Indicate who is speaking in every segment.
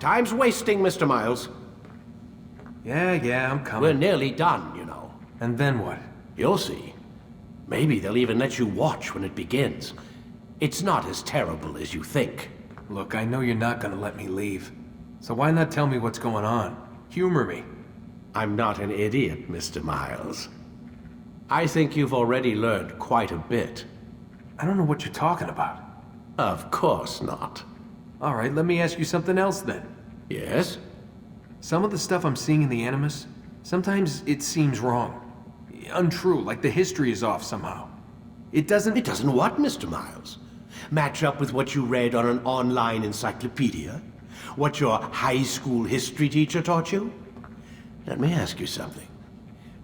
Speaker 1: Time's wasting, Mr. Miles.
Speaker 2: Yeah, I'm coming.
Speaker 1: We're nearly done, you know.
Speaker 2: And then what?
Speaker 1: You'll see. Maybe they'll even let you watch when it begins. It's not as terrible as you think.
Speaker 2: Look, I know you're not gonna let me leave. So why not tell me what's going on? Humor me.
Speaker 1: I'm not an idiot, Mr. Miles. I think you've already learned quite a bit.
Speaker 2: I don't know what you're talking about.
Speaker 1: Of course not.
Speaker 2: All right, let me ask you something else then.
Speaker 1: Yes?
Speaker 2: Some of the stuff I'm seeing in the Animus, sometimes it seems wrong. Untrue, like the history is off somehow. It doesn't
Speaker 1: what, Mr. Miles? Match up with what you read on an online encyclopedia? What your high school history teacher taught you? Let me ask you something.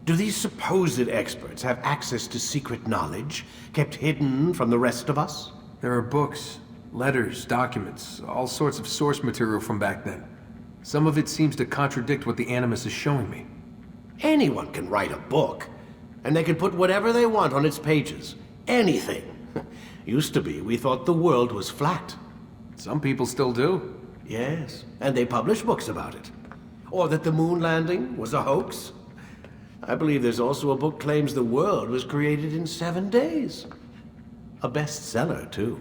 Speaker 1: Do these supposed experts have access to secret knowledge kept hidden from the rest of us?
Speaker 2: There are books, letters, documents, all sorts of source material from back then. Some of it seems to contradict what the Animus is showing me.
Speaker 1: Anyone can write a book, and they can put whatever they want on its pages. Anything. Used to be, we thought the world was flat.
Speaker 2: Some people still do.
Speaker 1: Yes, and they publish books about it. Or that the moon landing was a hoax. I believe there's also a book claims the world was created in 7 days. A bestseller, too.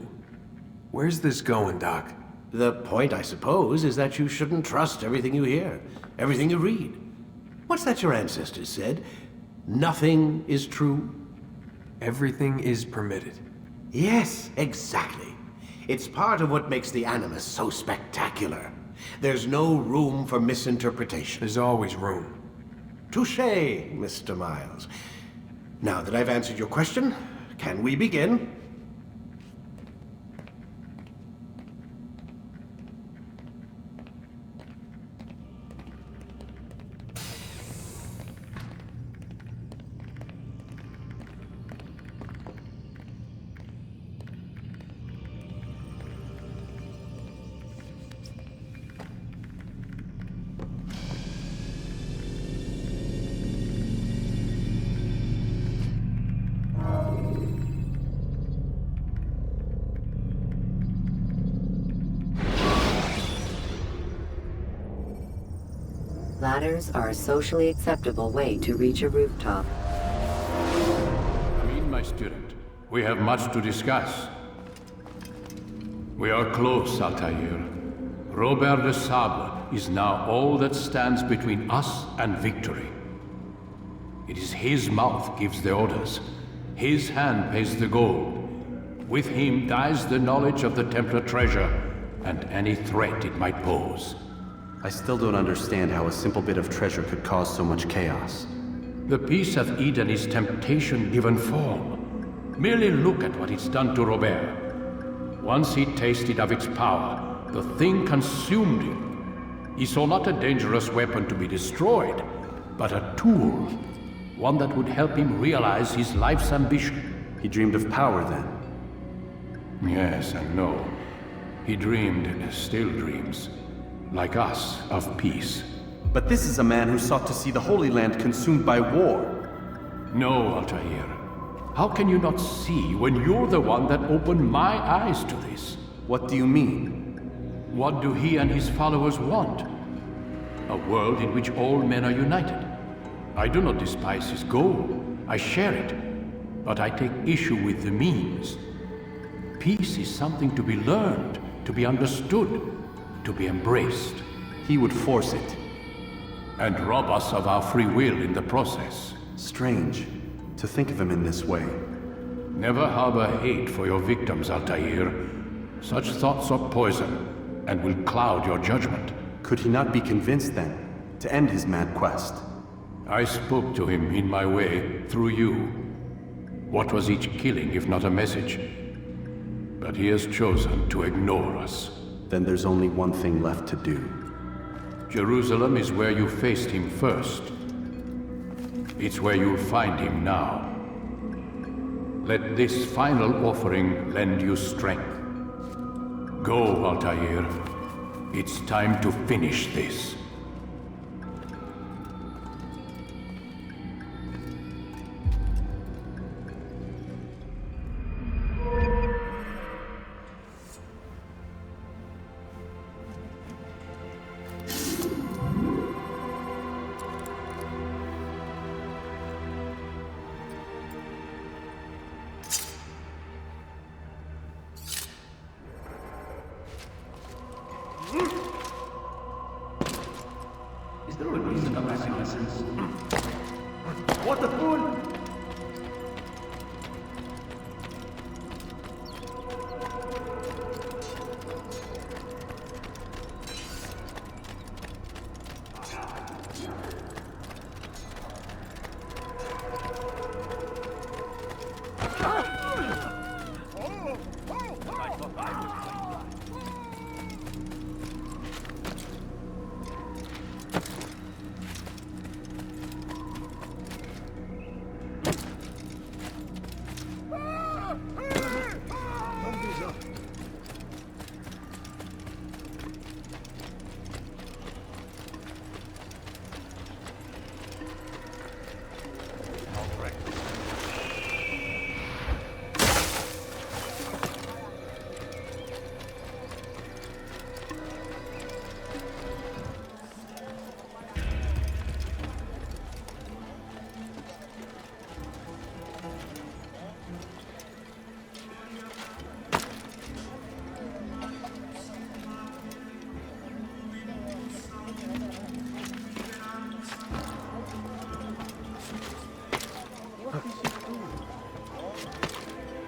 Speaker 2: Where's this going, Doc?
Speaker 1: The point, I suppose, is that you shouldn't trust everything you hear, everything you read. What's that your ancestors said? Nothing is true?
Speaker 2: Everything is permitted.
Speaker 1: Yes, exactly. It's part of what makes the Animus so spectacular. There's no room for misinterpretation.
Speaker 2: There's always room.
Speaker 1: Touché, Mr. Miles. Now that I've answered your question, can we begin?
Speaker 3: Ladders are a socially acceptable way to reach a rooftop.
Speaker 4: Come in, my student. We have much to discuss. We are close, Altair. Robert de Sable is now all that stands between us and victory. It is his mouth gives the orders. His hand pays the gold. With him dies the knowledge of the Templar treasure and any threat it might pose.
Speaker 5: I still don't understand how a simple bit of treasure could cause so much chaos.
Speaker 4: The Peace of Eden is temptation given form. Merely look at what it's done to Robert. Once he tasted of its power, the thing consumed him. He saw not a dangerous weapon to be destroyed, but a tool. One that would help him realize his life's ambition.
Speaker 5: He dreamed of power then?
Speaker 4: Yes and no. He dreamed, still dreams. Like us, of peace.
Speaker 5: But this is a man who sought to see the Holy Land consumed by war.
Speaker 4: No, Altair. How can you not see when you're the one that opened my eyes to this?
Speaker 5: What do you mean?
Speaker 4: What do he and his followers want? A world in which all men are united. I do not despise his goal. I share it. But I take issue with the means. Peace is something to be learned, to be understood, to be embraced.
Speaker 5: He would force it.
Speaker 4: And rob us of our free will in the process.
Speaker 5: Strange, to think of him in this way.
Speaker 4: Never harbor hate for your victims, Altair. Such thoughts are poison, and will cloud your judgment.
Speaker 5: Could he not be convinced then, to end his mad quest?
Speaker 4: I spoke to him in my way, through you. What was each killing if not a message? But he has chosen to ignore us.
Speaker 5: Then there's only one thing left to do.
Speaker 4: Jerusalem is where you faced him first. It's where you'll find him now. Let this final offering lend you strength. Go, Altair. It's time to finish this.
Speaker 6: license.
Speaker 7: What a fool!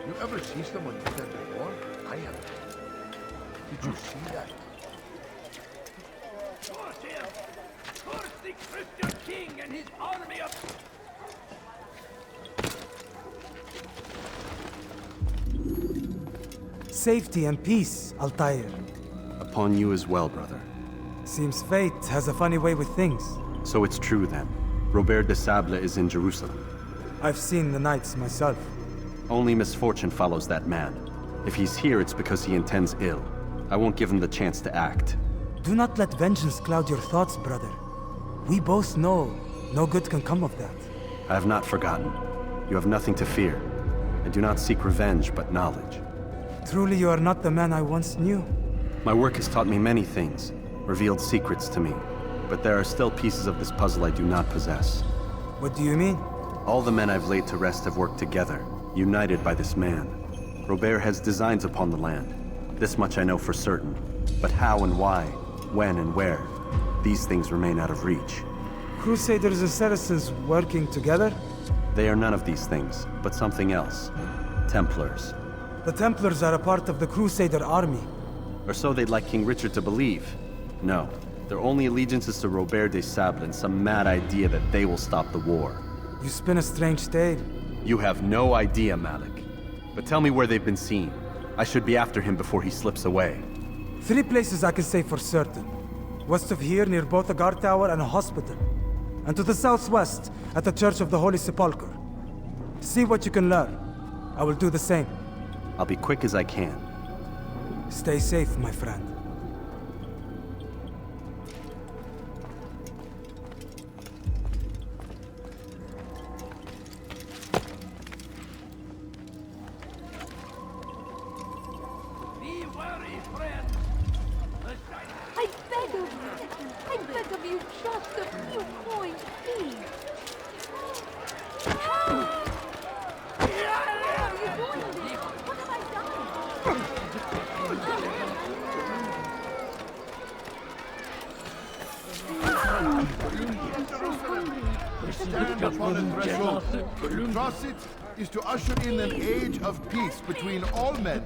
Speaker 8: You ever see someone do that before? I haven't. Did you see that?
Speaker 7: Force him! Force the Christian king and his army of...
Speaker 9: Safety and peace, Altair.
Speaker 5: Upon you as well, brother.
Speaker 9: Seems fate has a funny way with things.
Speaker 5: So it's true then. Robert de Sable is in Jerusalem.
Speaker 9: I've seen the Knights myself.
Speaker 5: Only misfortune follows that man. If he's here, it's because he intends ill. I won't give him the chance to act.
Speaker 9: Do not let vengeance cloud your thoughts, brother. We both know no good can come of that.
Speaker 5: I have not forgotten. You have nothing to fear. I do not seek revenge, but knowledge.
Speaker 9: Truly you are not the man I once knew.
Speaker 5: My work has taught me many things, revealed secrets to me. But there are still pieces of this puzzle I do not possess.
Speaker 9: What do you mean?
Speaker 5: All the men I've laid to rest have worked together, united by this man. Robert has designs upon the land. This much I know for certain. But how and why, when and where, these things remain out of reach.
Speaker 9: Crusaders and Saracens working together?
Speaker 5: They are none of these things, but something else. Templars.
Speaker 9: The Templars are a part of the Crusader army.
Speaker 5: Or so they'd like King Richard to believe. No, their only allegiance is to Robert de Sable and some mad idea that they will stop the war.
Speaker 9: You spin a strange tale.
Speaker 5: You have no idea, Malik. But tell me where they've been seen. I should be after him before he slips away.
Speaker 9: 3 places I can say for certain. West of here, near both a guard tower and a hospital. And to the southwest, at the Church of the Holy Sepulchre. See what you can learn. I will do the same.
Speaker 5: I'll be quick as I can.
Speaker 9: Stay safe, my friend.
Speaker 7: Be wary, friend!
Speaker 10: I beg of you, just a few coins, please. How are you doing this? What have I
Speaker 8: Stand upon the threshold. To cross it is to usher in an age of peace between all men.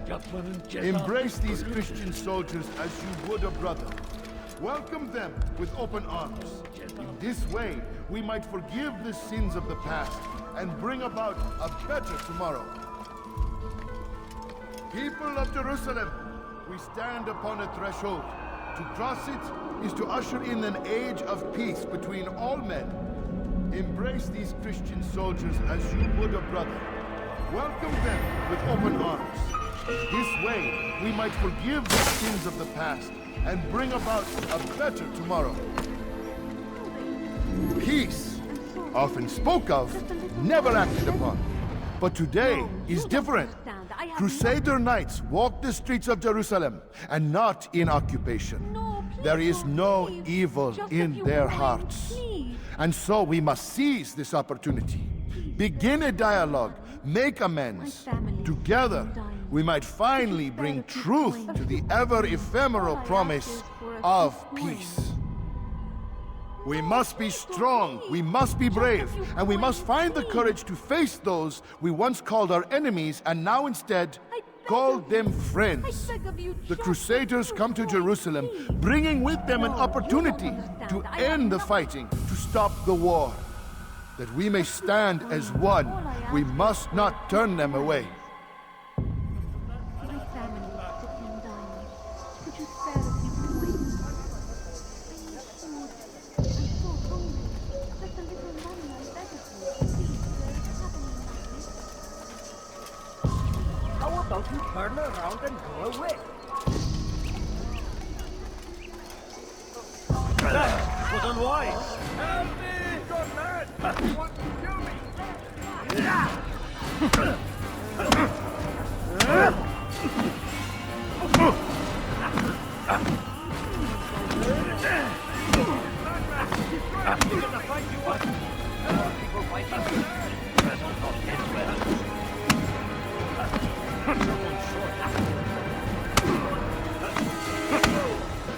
Speaker 8: Embrace these Christian soldiers as you would a brother. Welcome them with open arms. In this way, we might forgive the sins of the past and bring about a better tomorrow. People of Jerusalem, we stand upon a threshold. To cross it is to usher in an age of peace between all men. Embrace these Christian soldiers as you would a brother. Welcome them with open arms. This way, we might forgive the sins of the past and bring about a better tomorrow. Peace, often spoke of, never acted upon. But today is different. Crusader knights walk the streets of Jerusalem, and not in occupation. There is no evil in their hearts. And so we must seize this opportunity. Begin a dialogue, make amends. Together, we might finally bring truth to the ever-ephemeral promise of peace. We must be strong, we must be brave, and we must find the courage to face those we once called our enemies and now instead call them friends. The Crusaders come to Jerusalem, bringing with them an opportunity to end the fighting, to stop the war. That we may stand as one, we must not turn them away.
Speaker 10: My family is sick and dying. Could you spare a few coins? I need food. I'm so hungry. Just a little money, I beg of you. Please, sir, have any money?
Speaker 7: How about you turn around and go away? But unwise! Help me! You're mad! You want to kill me!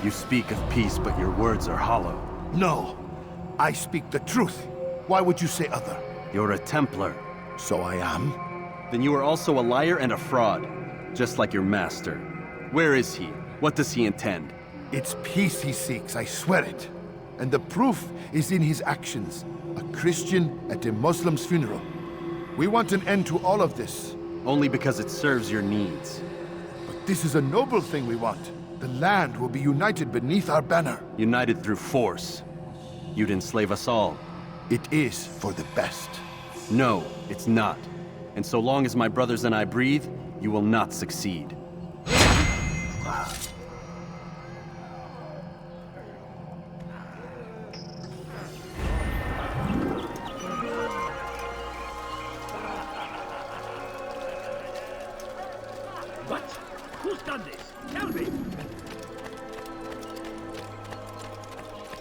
Speaker 5: You speak of peace, but your words are hollow.
Speaker 8: No, I speak the truth. Why would you say other?
Speaker 5: You're a Templar.
Speaker 8: So I am.
Speaker 5: Then you are also a liar and a fraud, just like your master. Where is he? What does he intend?
Speaker 8: It's peace he seeks, I swear it. And the proof is in his actions. A Christian at a Muslim's funeral. We want an end to all of this.
Speaker 5: Only because it serves your needs.
Speaker 8: But this is a noble thing we want. The land will be united beneath our banner.
Speaker 5: United through force. You'd enslave us all.
Speaker 8: It is for the best.
Speaker 5: No, it's not. And so long as my brothers and I breathe, you will not succeed.
Speaker 7: What? Who's done this? Tell me!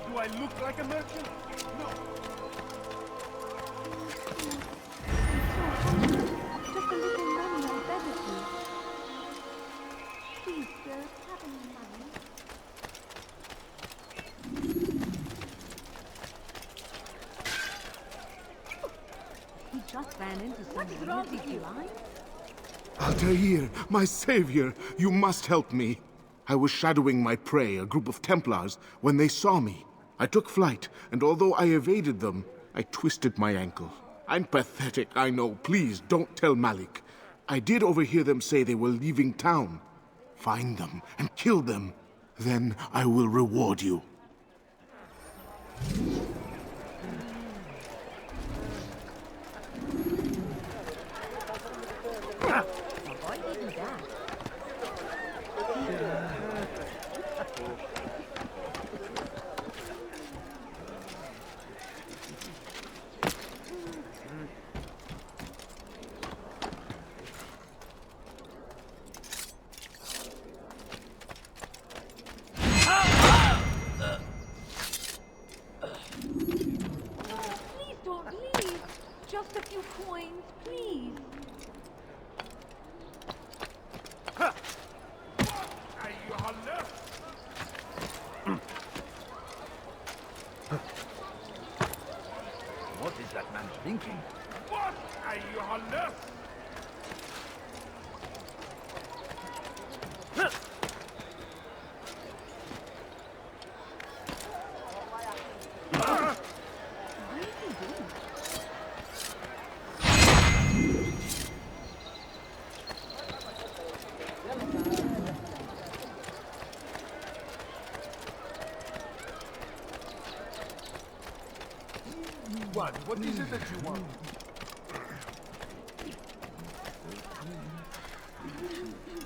Speaker 7: Do I look like a merchant? No.
Speaker 10: Just a little money, I beg of you. Please, sir, have any money? He just ran into someone. What is wrong with you?
Speaker 6: Altair, my savior, you must help me. I was shadowing my prey, a group of Templars, when they saw me. I took flight, and although I evaded them, I twisted my ankle. I'm pathetic, I know. Please, don't tell Malik. I did overhear them say they were leaving town. Find them and kill them. Then I will reward you.
Speaker 10: Why did he that? Please don't leave. Just a few coins, please.
Speaker 7: What is that man thinking? What are you on earth? What is it that you want?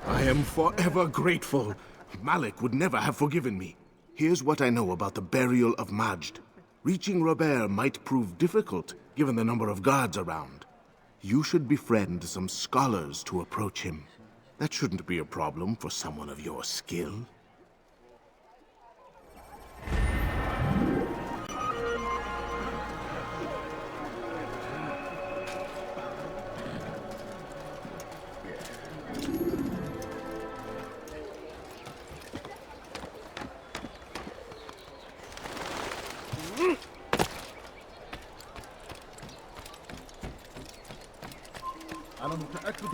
Speaker 6: I am forever grateful. Malik would never have forgiven me. Here's what I know about the burial of Majd. Reaching Robert might prove difficult, given the number of guards around. You should befriend some scholars to approach him. That shouldn't be a problem for someone of your skill.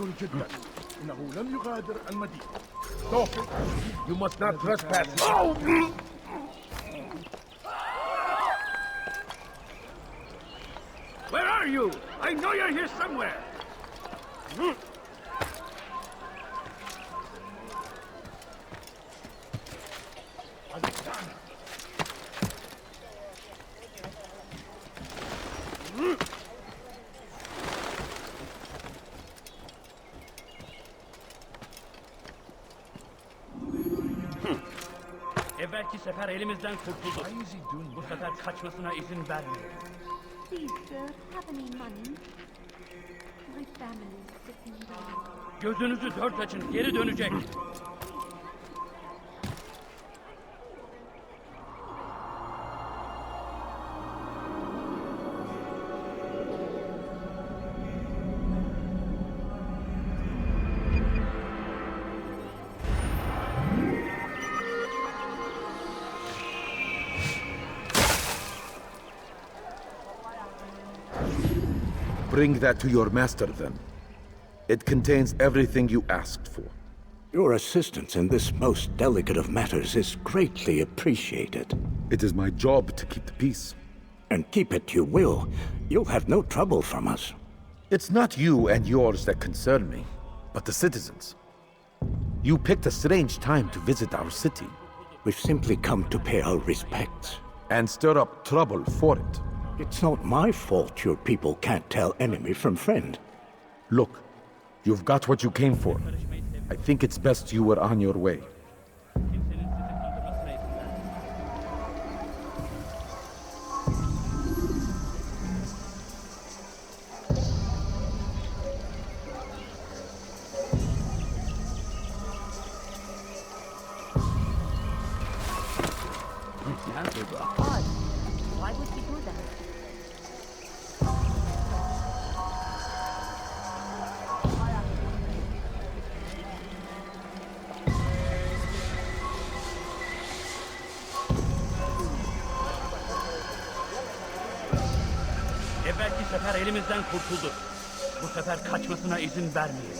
Speaker 7: أشكر جدا. إنه لم يغادر المدينة. Stop it. You must not trespass. Where are you? I know you're here somewhere.
Speaker 11: Evvelki sefer elimizden kurtulduk. Bu sefer kaçmasına izin vermeyin.
Speaker 10: Please, sir, have any money? My family is sick and dying.
Speaker 11: Gözünüzü dört açın, geri dönecek.
Speaker 12: Bring that to your master, then. It contains everything you asked for.
Speaker 13: Your assistance in this most delicate of matters is greatly appreciated.
Speaker 12: It is my job to keep the peace.
Speaker 13: And keep it you will. You'll have no trouble from us.
Speaker 12: It's not you and yours that concern me, but the citizens. You picked a strange time to visit our city.
Speaker 13: We've simply come to pay our respects.
Speaker 12: And stir up trouble for it.
Speaker 13: It's not my fault your people can't tell enemy from friend.
Speaker 12: Look, you've got what you came for. I think it's best you were on your way.
Speaker 10: Why would he do that?
Speaker 11: Evvelki sefer elimizden kurtuldu. Bu sefer kaçmasına izin vermeyin.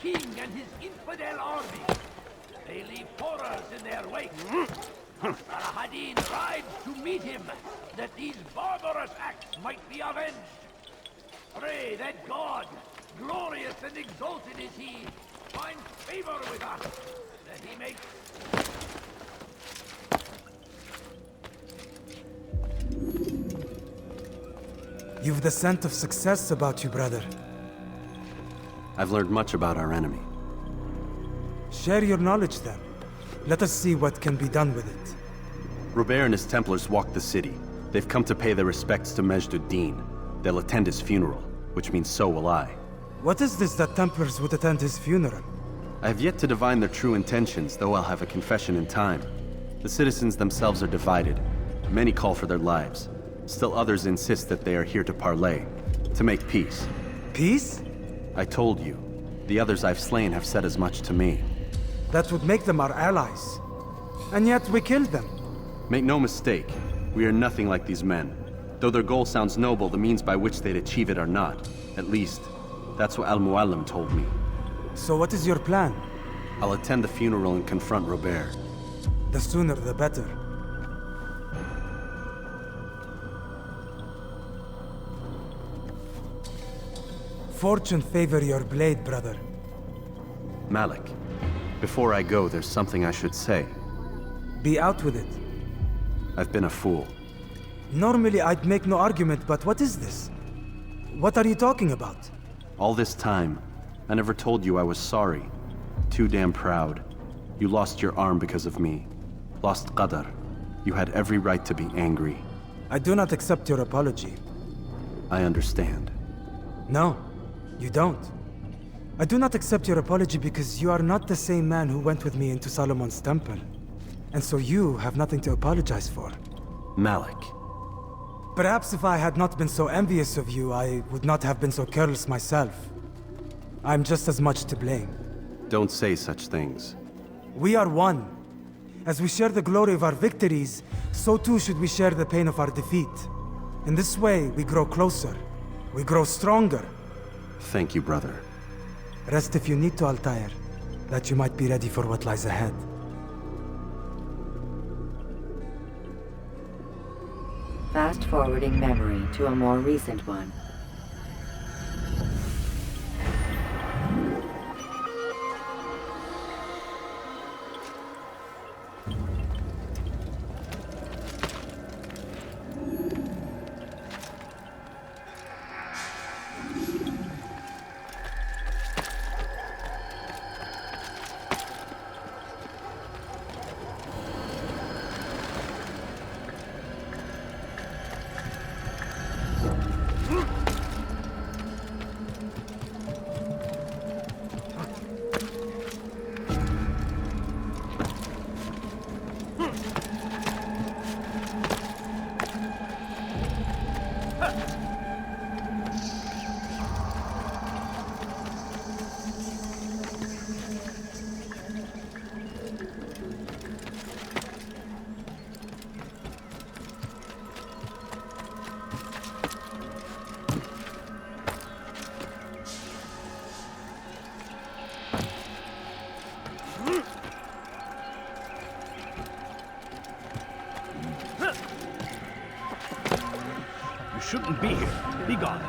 Speaker 7: King and his infidel army. They leave horrors in their wake. Al-Hadin rides to meet him, that these barbarous acts might be avenged. Pray that God, glorious and exalted is he, find favor with us, that he may...
Speaker 9: You've the scent of success about you, brother.
Speaker 5: I've learned much about our enemy.
Speaker 9: Share your knowledge then. Let us see what can be done with it.
Speaker 5: Robert and his Templars walk the city. They've come to pay their respects to Majd-ud-Din. They'll attend his funeral, which means so will I.
Speaker 9: What is this that Templars would attend his funeral?
Speaker 5: I have yet to divine their true intentions, though I'll have a confession in time. The citizens themselves are divided. Many call for their lives. Still others insist that they are here to parley, to make peace.
Speaker 9: Peace?
Speaker 5: I told you. The others I've slain have said as much to me.
Speaker 9: That would make them our allies. And yet we killed them.
Speaker 5: Make no mistake, we are nothing like these men. Though their goal sounds noble, the means by which they'd achieve it are not. At least, that's what Al-Muallim told me.
Speaker 9: So what is your plan?
Speaker 5: I'll attend the funeral and confront Robert.
Speaker 9: The sooner the better. Fortune favor your blade, brother.
Speaker 5: Malik, before I go, there's something I should say.
Speaker 9: Be out with it.
Speaker 5: I've been a fool.
Speaker 9: Normally I'd make no argument, but what is this? What are you talking about?
Speaker 5: All this time, I never told you I was sorry. Too damn proud. You lost your arm because of me. Lost Qadar. You had every right to be angry.
Speaker 9: I do not accept your apology.
Speaker 5: I understand.
Speaker 9: No, you don't. I do not accept your apology because you are not the same man who went with me into Solomon's temple. And so you have nothing to apologize for.
Speaker 5: Malik.
Speaker 9: Perhaps if I had not been so envious of you, I would not have been so careless myself. I'm just as much to blame.
Speaker 5: Don't say such things.
Speaker 9: We are one. As we share the glory of our victories, so too should we share the pain of our defeat. In this way, we grow closer. We grow stronger.
Speaker 5: Thank you, brother.
Speaker 9: Rest if you need to, Altair, that you might be ready for what lies ahead.
Speaker 3: Fast-forwarding memory to a more recent one.
Speaker 11: Shouldn't be here. Be gone.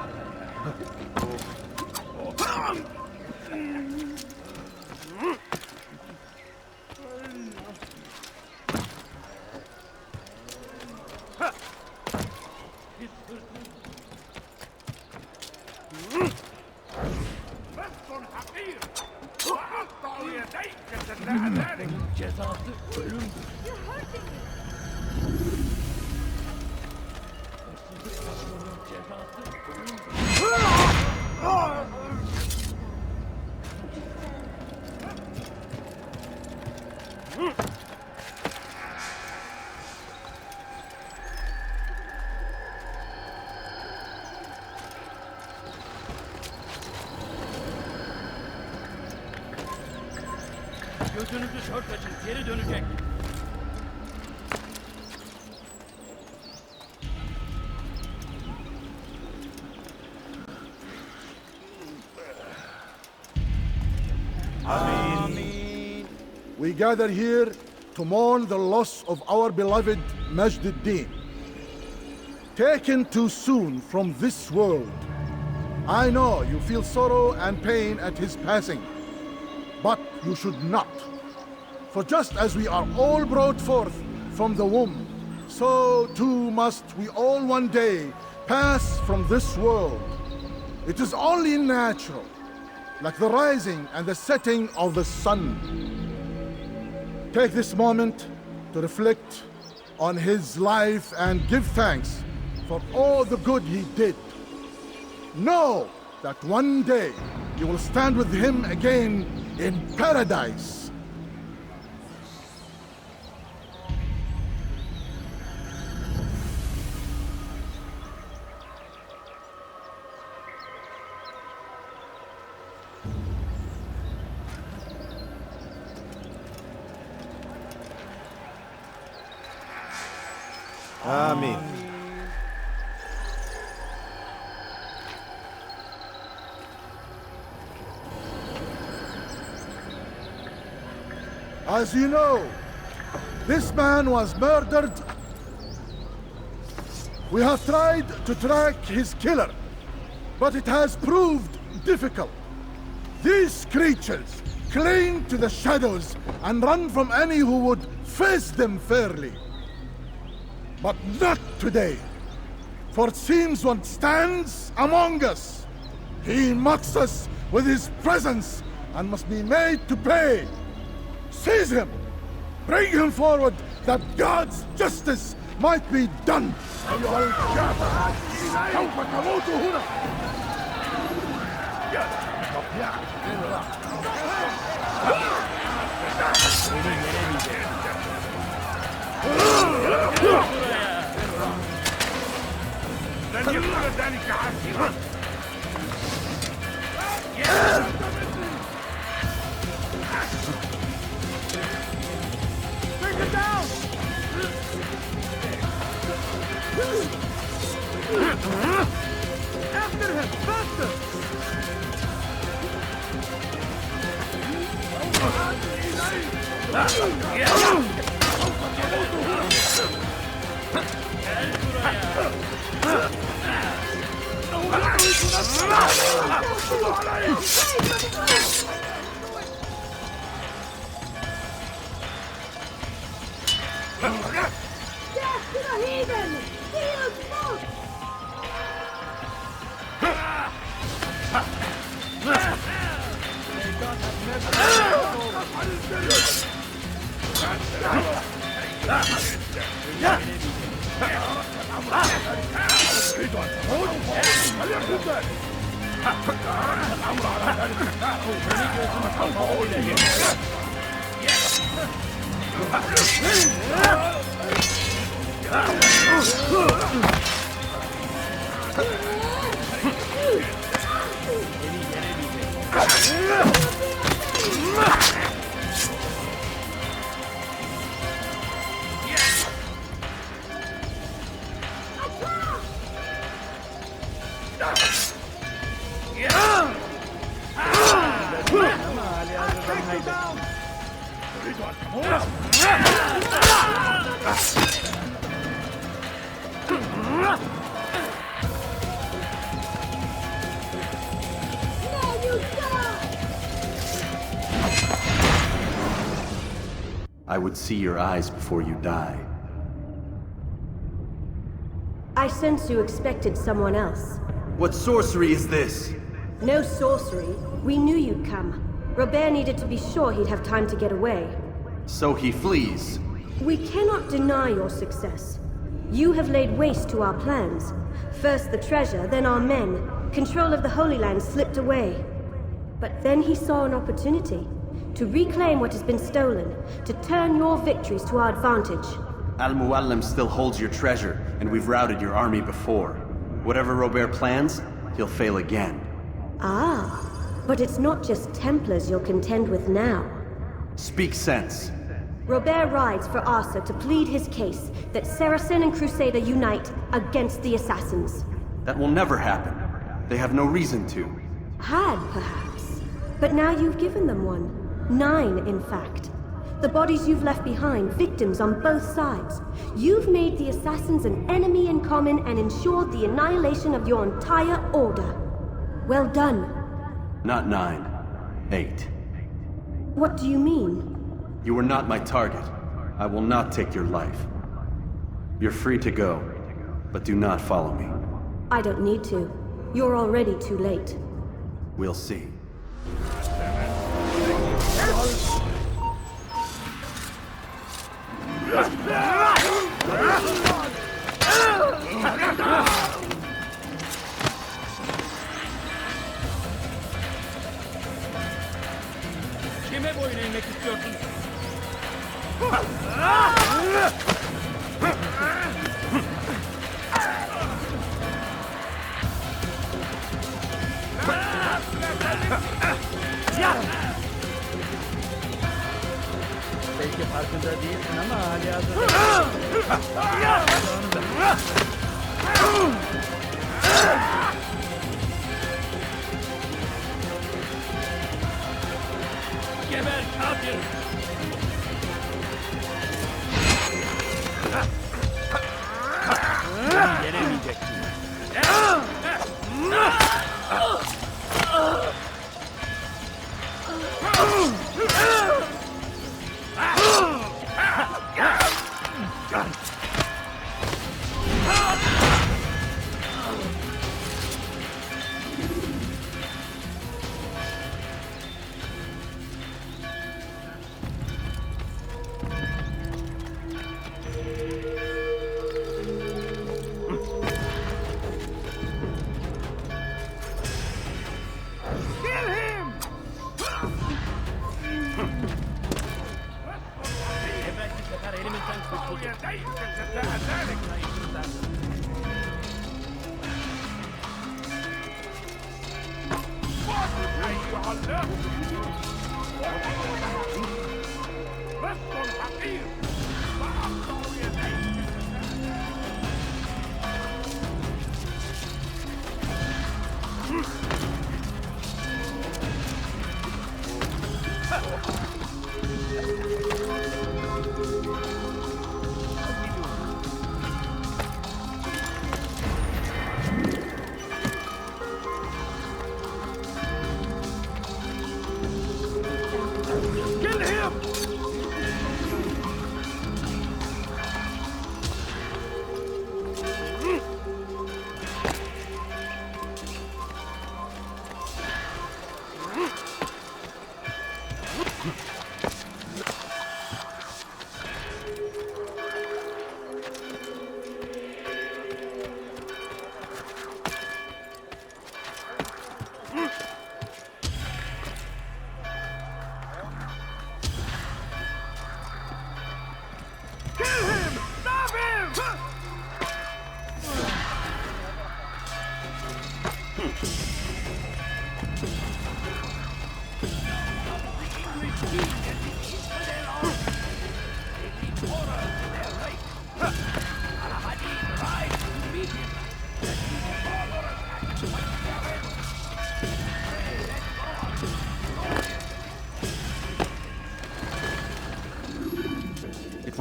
Speaker 11: Gözünüzü dört açın, geri dönecek.
Speaker 8: Amen. We gather here to mourn the loss of our beloved Majd-ad-Din. Taken too soon from this world. I know you feel sorrow and pain at his passing. But you should not. For just as we are all brought forth from the womb, so too must we all one day pass from this world. It is only natural, like the rising and the setting of the sun. Take this moment to reflect on his life and give thanks for all the good he did. Know that one day you will stand with him again in paradise.
Speaker 14: Amen.
Speaker 8: As you know, this man was murdered. We have tried to track his killer, but it has proved difficult. These creatures cling to the shadows and run from any who would face them fairly. But not today. For it seems one stands among us. He mocks us with his presence and must be made to pay. Seize him! Bring him forward that God's justice might be done!
Speaker 7: Take it down! After him! Faster!
Speaker 10: Death to the heathen! Heal smoke!
Speaker 5: I would see your eyes before you die.
Speaker 14: I sense you expected someone else.
Speaker 5: What sorcery is this?
Speaker 14: No sorcery. We knew you'd come. Robert needed to be sure he'd have time to get away.
Speaker 5: So he flees.
Speaker 14: We cannot deny your success. You have laid waste to our plans. First the treasure, then our men. Control of the Holy Land slipped away. But then he saw an opportunity. To reclaim what has been stolen. To turn your victories to our advantage.
Speaker 5: Al-Muallim still holds your treasure, and we've routed your army before. Whatever Robert plans, he'll fail again.
Speaker 14: Ah, but it's not just Templars you'll contend with now.
Speaker 5: Speak sense.
Speaker 14: Robert rides for Asa to plead his case that Saracen and Crusader unite against the Assassins.
Speaker 5: That will never happen. They have no reason to.
Speaker 14: Had, perhaps. But now you've given them one. 9, in fact. The bodies you've left behind, victims on both sides. You've made the Assassins an enemy in common and ensured the annihilation of your entire order. Well done.
Speaker 5: Not 9. 8.
Speaker 14: What do you mean?
Speaker 5: You were not my target. I will not take your life. You're free to go, but do not follow me.
Speaker 14: I don't need to. You're already too late.
Speaker 5: We'll see.
Speaker 11: Kime boyun eğmek istiyorsun? Belki farkında değilsin ama hali hazırda. Geber kafir! Yenemeyeceksin.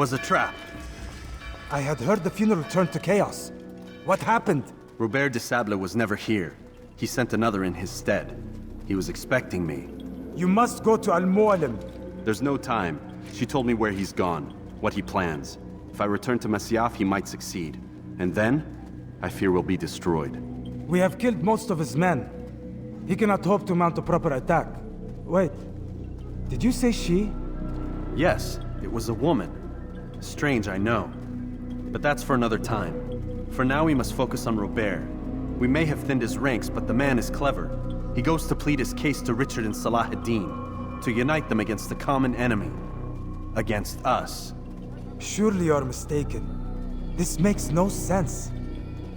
Speaker 5: was a trap.
Speaker 9: I had heard the funeral turned to chaos. What happened?
Speaker 5: Robert de Sable was never here. He sent another in his stead. He was expecting me.
Speaker 9: You must go to Al-Mu'alim.
Speaker 5: There's no time. She told me where he's gone, what he plans. If I return to Masyaf, he might succeed. And then, I fear we'll be destroyed.
Speaker 9: We have killed most of his men. He cannot hope to mount a proper attack. Wait, did you say she?
Speaker 5: Yes, it was a woman. Strange, I know. But that's for another time. For now, we must focus on Robert. We may have thinned his ranks, but the man is clever. He goes to plead his case to Richard and Salah ad-Din, to unite them against the common enemy. Against us.
Speaker 9: Surely you're mistaken. This makes no sense.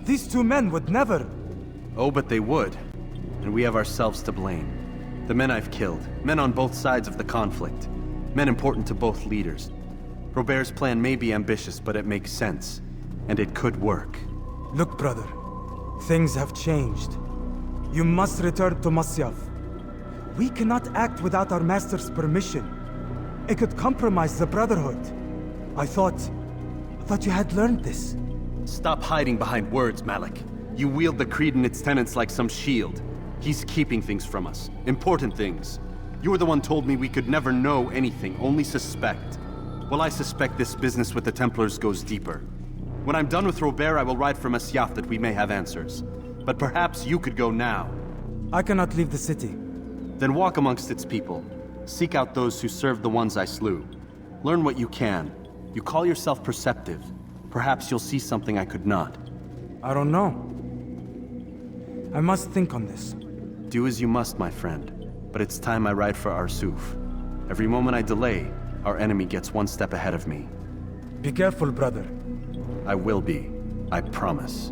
Speaker 9: These two men would never...
Speaker 5: Oh, but they would. And we have ourselves to blame. The men I've killed, men on both sides of the conflict. Men important to both leaders. Robert's plan may be ambitious, but it makes sense. And it could work.
Speaker 9: Look, brother. Things have changed. You must return to Masyaf. We cannot act without our master's permission. It could compromise the Brotherhood. I thought you had learned this.
Speaker 5: Stop hiding behind words, Malik. You wield the creed and its tenets like some shield. He's keeping things from us. Important things. You were the one told me we could never know anything, only suspect. Well, I suspect this business with the Templars goes deeper. When I'm done with Robert, I will ride for Masyaf that we may have answers. But perhaps you could go now.
Speaker 9: I cannot leave the city.
Speaker 5: Then walk amongst its people. Seek out those who served the ones I slew. Learn what you can. You call yourself perceptive. Perhaps you'll see something I could not.
Speaker 9: I don't know. I must think on this.
Speaker 5: Do as you must, my friend. But it's time I ride for Arsuf. Every moment I delay, our enemy gets one step ahead of me.
Speaker 9: Be careful, brother.
Speaker 5: I will be. I promise.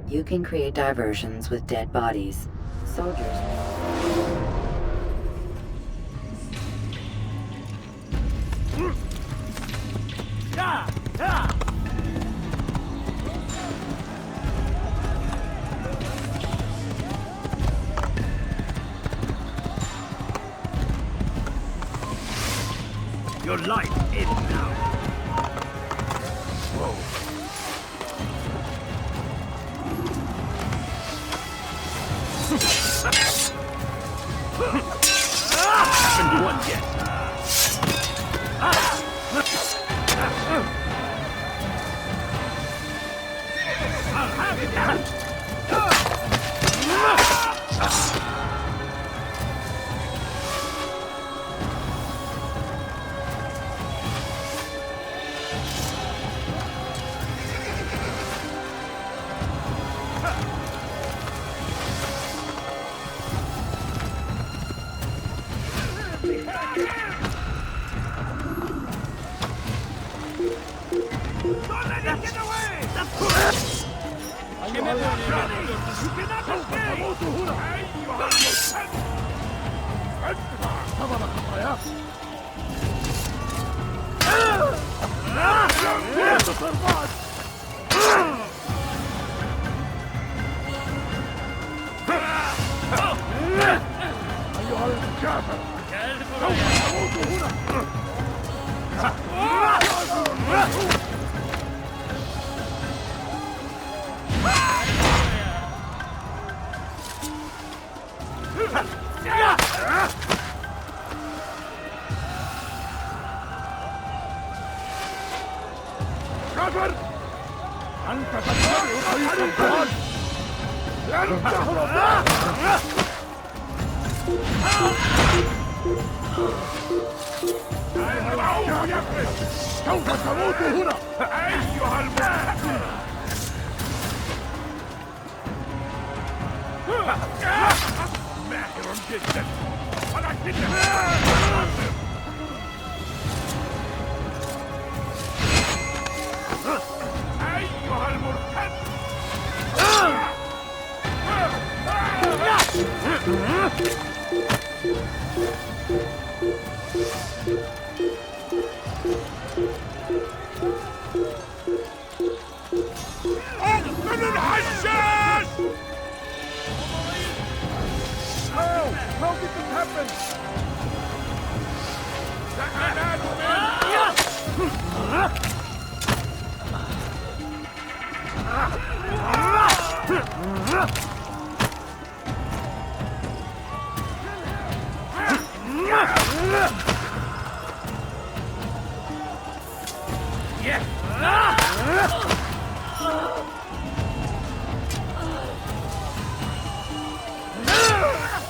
Speaker 3: You can create diversions with dead bodies. Soldiers.
Speaker 7: Your life ends now. Whoa. Haven't won yet. I'll have it now.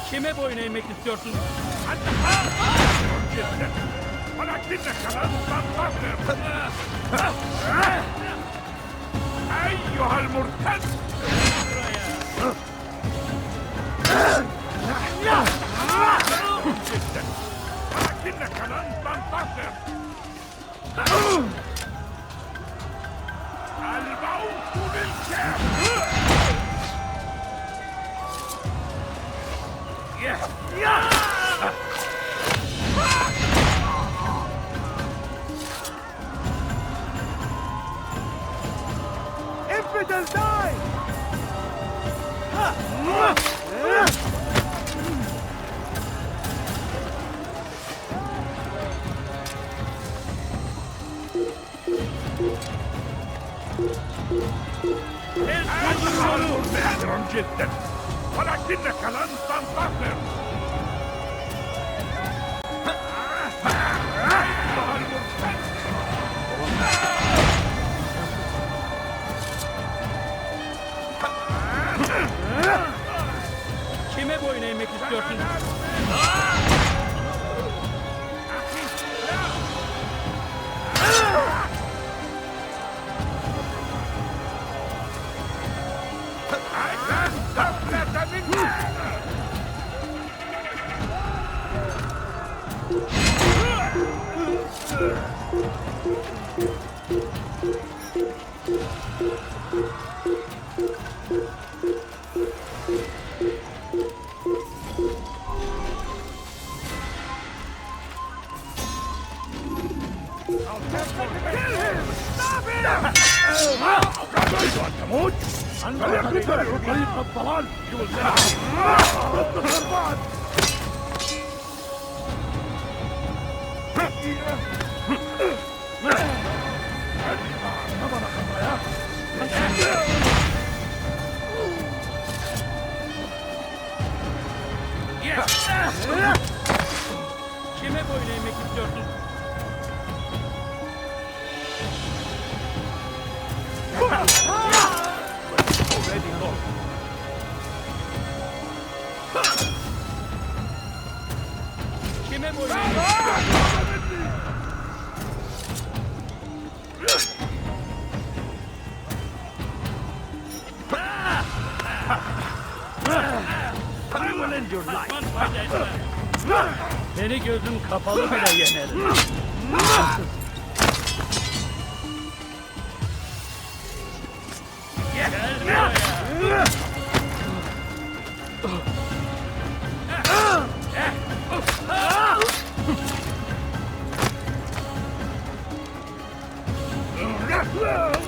Speaker 11: Kime boyun eğmek istiyorsun?
Speaker 7: Bana kimle kalan sanmazdır. Eyyuhal murted! Bana kimle kalan sanmazdır. Al-mautu bil-kafir!
Speaker 15: Infidel, die!
Speaker 7: ماهر جدا ولكنك لن تنتصر.
Speaker 11: Kime boyun eğmek istiyorsun? Kime boyun eğmek istiyorsun? Kime boyun eğmek I will end your life. Seni gözüm kapalı bile yenerim. Gel buraya.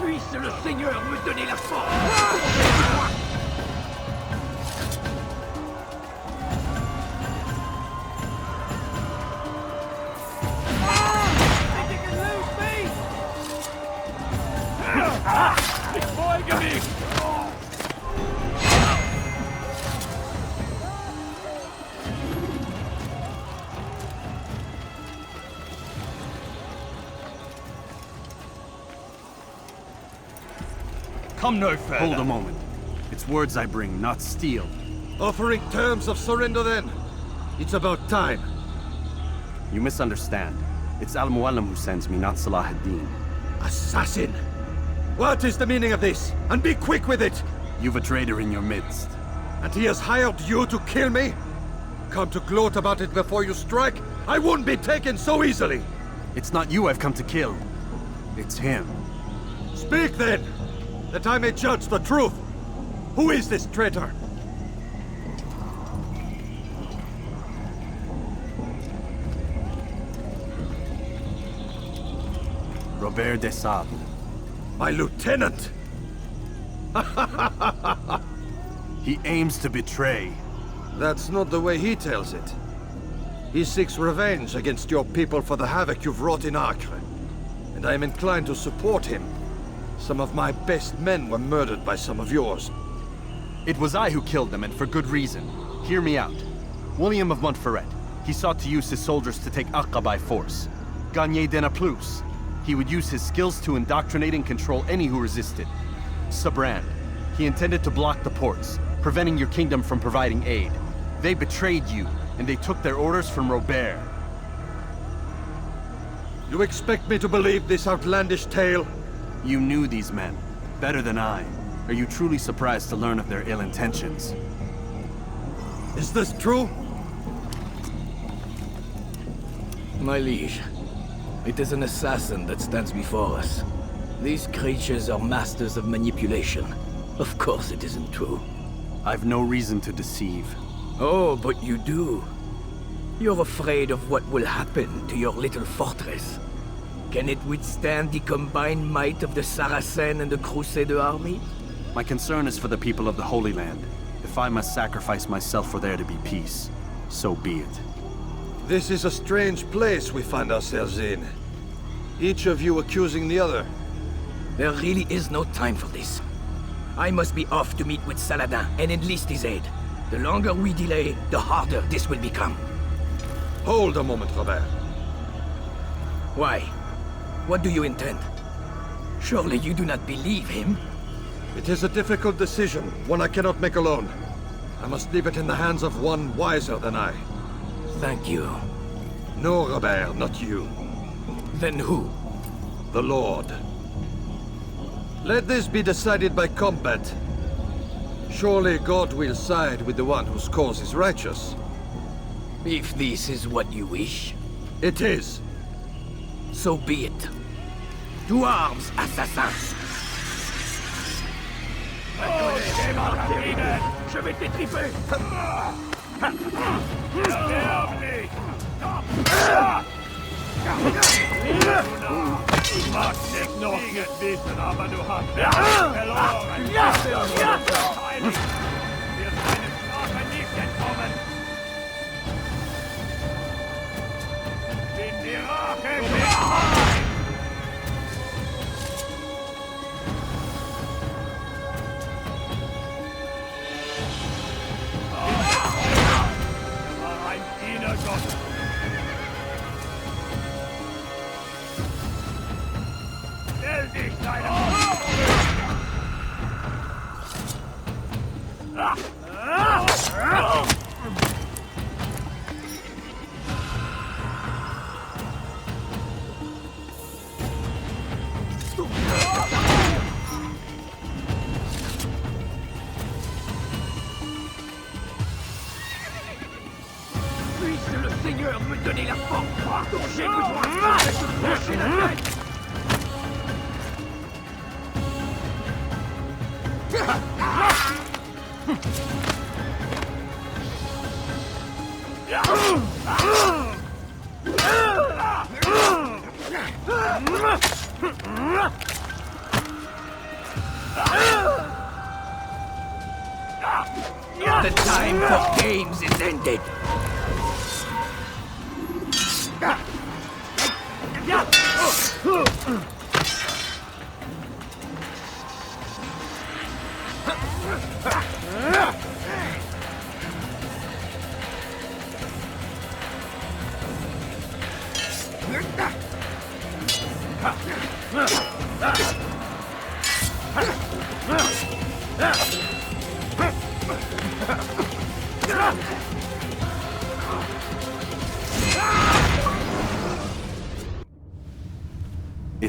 Speaker 7: Puisse le Seigneur me donner la force.
Speaker 15: come no further.
Speaker 5: Hold a moment. It's words I bring, not steel.
Speaker 16: Offering terms of surrender then? It's about time.
Speaker 5: You misunderstand. It's Al-Mualim who sends me, not Salah ad-Din.
Speaker 16: Assassin! What is the meaning of this? And be quick with it!
Speaker 5: You've a traitor in your midst.
Speaker 16: And he has hired you to kill me? Come to gloat about it before you strike? I wouldn't be taken so easily!
Speaker 5: It's not you I've come to kill. It's him.
Speaker 16: Speak then, that I may judge the truth. Who is this traitor?
Speaker 5: Robert de Sable.
Speaker 16: My lieutenant!
Speaker 5: He aims to betray.
Speaker 16: That's not the way he tells it. He seeks revenge against your people for the havoc you've wrought in Acre. And I am inclined to support him. Some of my best men were murdered by some of yours.
Speaker 5: It was I who killed them, and for good reason. Hear me out. William of Montferrat. He sought to use his soldiers to take Acre by force. Gagné de Naplouse. He would use his skills to indoctrinate and control any who resisted. Sabrand. He intended to block the ports, preventing your kingdom from providing aid. They betrayed you, and they took their orders from Robert.
Speaker 16: You expect me to believe this outlandish tale?
Speaker 5: You knew these men, better than I. Are you truly surprised to learn of their ill intentions?
Speaker 16: Is this true?
Speaker 17: My liege, it is an assassin that stands before us. These creatures are masters of manipulation. Of course it isn't true.
Speaker 5: I've no reason to deceive.
Speaker 17: Oh, but you do. You're afraid of what will happen to your little fortress. Can it withstand the combined might of the Saracen and the Crusader army?
Speaker 5: My concern is for the people of the Holy Land. If I must sacrifice myself for there to be peace, so be it.
Speaker 16: This is a strange place we find ourselves in. Each of you accusing the other.
Speaker 17: There really is no time for this. I must be off to meet with Saladin and enlist his aid. The longer we delay, the harder this will become.
Speaker 16: Hold a moment, Robert.
Speaker 17: Why? What do you intend? Surely you do not believe him?
Speaker 16: It is a difficult decision, one I cannot make alone. I must leave it in the hands of one wiser than I.
Speaker 17: Thank you.
Speaker 16: No, Robert, not you.
Speaker 17: Then who?
Speaker 16: The Lord. Let this be decided by combat. Surely God will side with the one whose cause is righteous.
Speaker 17: If this is what you wish.
Speaker 16: It is.
Speaker 17: So be it. To arms, assassins!
Speaker 7: Je vais t'étriper! Du magst nicht noch nicht wissen, aber du hast verloren. Wir sind deine Strafe nicht entkommen. Bin die Rache nicht. Puisse le Seigneur me donner la force dont j'ai besoin de se trancher la tête.
Speaker 17: The time for games is ended.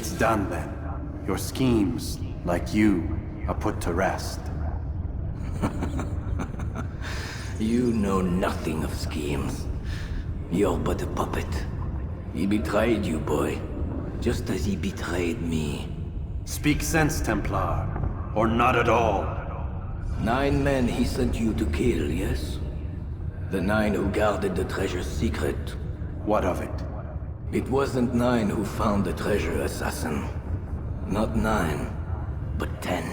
Speaker 5: It's done then. Your schemes, like you, are put to rest.
Speaker 17: You know nothing of schemes. You're but a puppet. He betrayed you, boy. Just as he betrayed me.
Speaker 5: Speak sense, Templar. Or not at all.
Speaker 17: 9 men he sent you to kill, yes? The 9 who guarded the treasure's secret.
Speaker 5: What of it?
Speaker 17: It wasn't 9 who found the treasure, assassin. Not 9, but 10.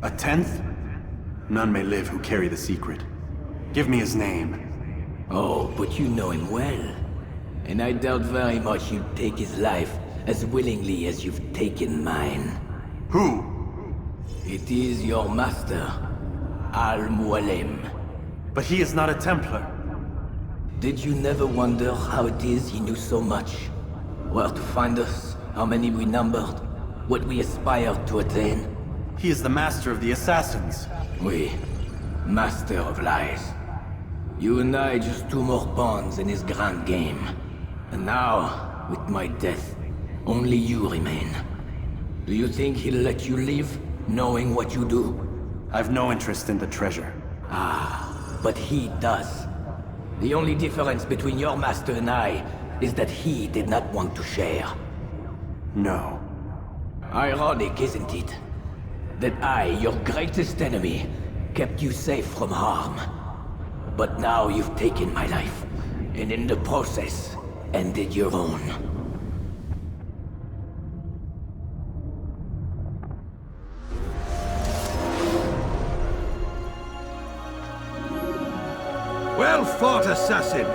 Speaker 5: A 10th? None may live who carry the secret. Give me his name.
Speaker 17: Oh, but you know him well. And I doubt very much you'd take his life as willingly as you've taken mine.
Speaker 5: Who?
Speaker 17: It is your master, Al-Mualim.
Speaker 5: But he is not a Templar.
Speaker 17: Did you never wonder how it is he knew so much? Where to find us, how many we numbered, what we aspired to attain?
Speaker 5: He is the master of the assassins.
Speaker 17: Oui, master of lies. You and I just 2 more pawns in his grand game. And now, with my death, only you remain. Do you think he'll let you live, knowing what you do?
Speaker 5: I've no interest in the treasure.
Speaker 17: Ah, but he does. The only difference between your master and I is that he did not want to share.
Speaker 5: No.
Speaker 17: Ironic, isn't it? That I, your greatest enemy, kept you safe from harm. But now you've taken my life, and in the process, ended your own.
Speaker 16: Well fought, assassin!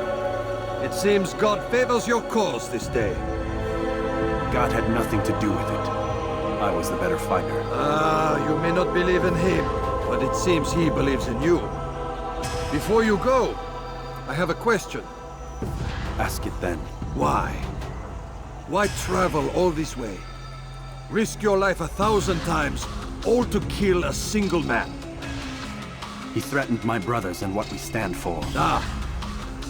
Speaker 16: It seems God favors your cause this day.
Speaker 5: God had nothing to do with it. I was the better fighter.
Speaker 16: You may not believe in him, but it seems he believes in you. Before you go, I have a question.
Speaker 5: Ask it then.
Speaker 16: Why? Why travel all this way? Risk your life 1,000 times, all to kill a single man.
Speaker 5: He threatened my brothers and what we stand for.
Speaker 16: Ah,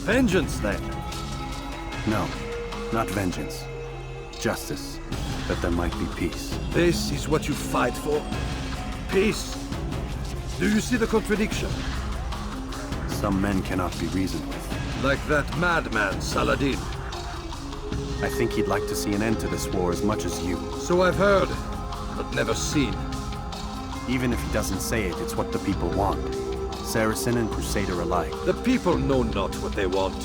Speaker 16: vengeance then?
Speaker 5: No, not vengeance. Justice, that there might be peace.
Speaker 16: This is what you fight for? Peace? Do you see the contradiction?
Speaker 5: Some men cannot be reasoned with.
Speaker 16: Like that madman, Saladin.
Speaker 5: I think he'd like to see an end to this war as much as you.
Speaker 16: So I've heard, but never seen.
Speaker 5: Even if he doesn't say it, it's what the people want. Saracen and Crusader alike.
Speaker 16: The people know not what they want.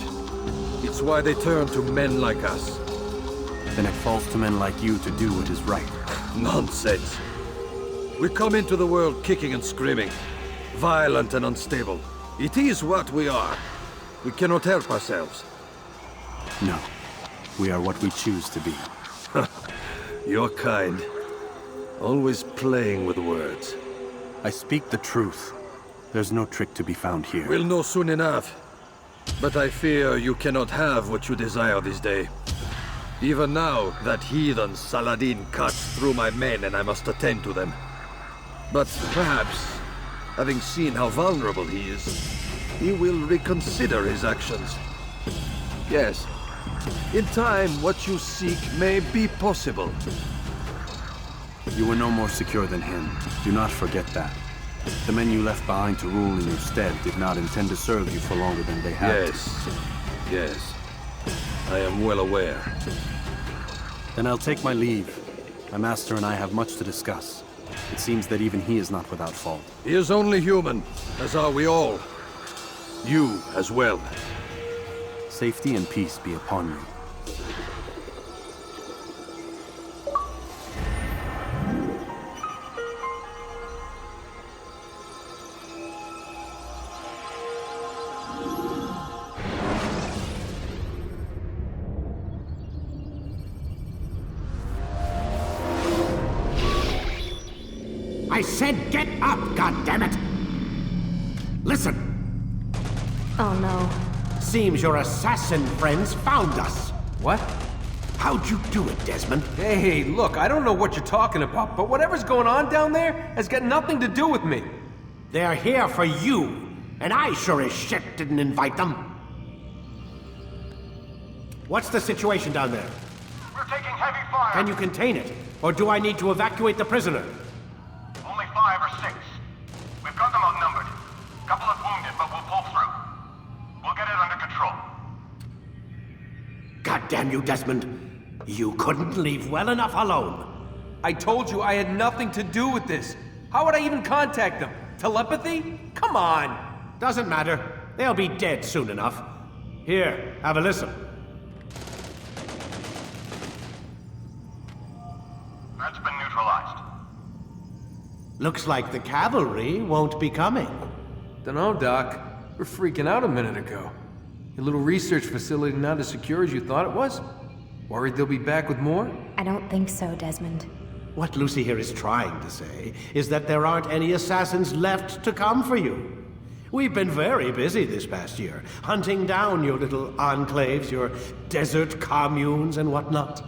Speaker 16: It's why they turn to men like us.
Speaker 5: Then it falls to men like you to do what is right.
Speaker 16: Nonsense. We come into the world kicking and screaming, violent and unstable. It is what we are. We cannot help ourselves.
Speaker 5: No. We are what we choose to be.
Speaker 16: You're kind. Always playing with words.
Speaker 5: I speak the truth. There's no trick to be found here.
Speaker 16: We'll know soon enough. But I fear you cannot have what you desire this day. Even now, that heathen Saladin cuts through my men and I must attend to them. But perhaps, having seen how vulnerable he is, he will reconsider his actions. Yes, in time, what you seek may be possible.
Speaker 5: You were no more secure than him. Do not forget that. The men you left behind to rule in your stead did not intend to serve you for longer than they had.
Speaker 16: Yes. I am well aware.
Speaker 5: Then I'll take my leave. My master and I have much to discuss. It seems that even he is not without fault.
Speaker 16: He is only human, as are we all. You as well.
Speaker 5: Safety and peace be upon you.
Speaker 1: I said get up, goddammit! Listen!
Speaker 14: Oh no.
Speaker 1: Seems your assassin friends found us.
Speaker 2: What?
Speaker 1: How'd you do it, Desmond?
Speaker 2: Hey, look, I don't know what you're talking about, but whatever's going on down there has got nothing to do with me.
Speaker 1: They're here for you, and I sure as shit didn't invite them. What's the situation down there?
Speaker 15: We're taking heavy fire.
Speaker 1: Can you contain it? Or do I need to evacuate the prisoner?
Speaker 15: Only 5 or 6. We've got them outnumbered. Couple of wounded, but we'll pull through. We'll get it under control.
Speaker 1: God damn you, Desmond. You couldn't leave well enough alone.
Speaker 2: I told you I had nothing to do with this. How would I even contact them? Telepathy? Come on!
Speaker 1: Doesn't matter. They'll be dead soon enough. Here, have a listen.
Speaker 15: That's been neutralized.
Speaker 1: Looks like the cavalry won't be coming.
Speaker 2: Dunno, Doc. We're freaking out a minute ago. Your little research facility not as secure as you thought it was? Worried they'll be back with more?
Speaker 18: I don't think so, Desmond.
Speaker 1: What Lucy here is trying to say is that there aren't any assassins left to come for you. We've been very busy this past year, hunting down your little enclaves, your desert communes and whatnot.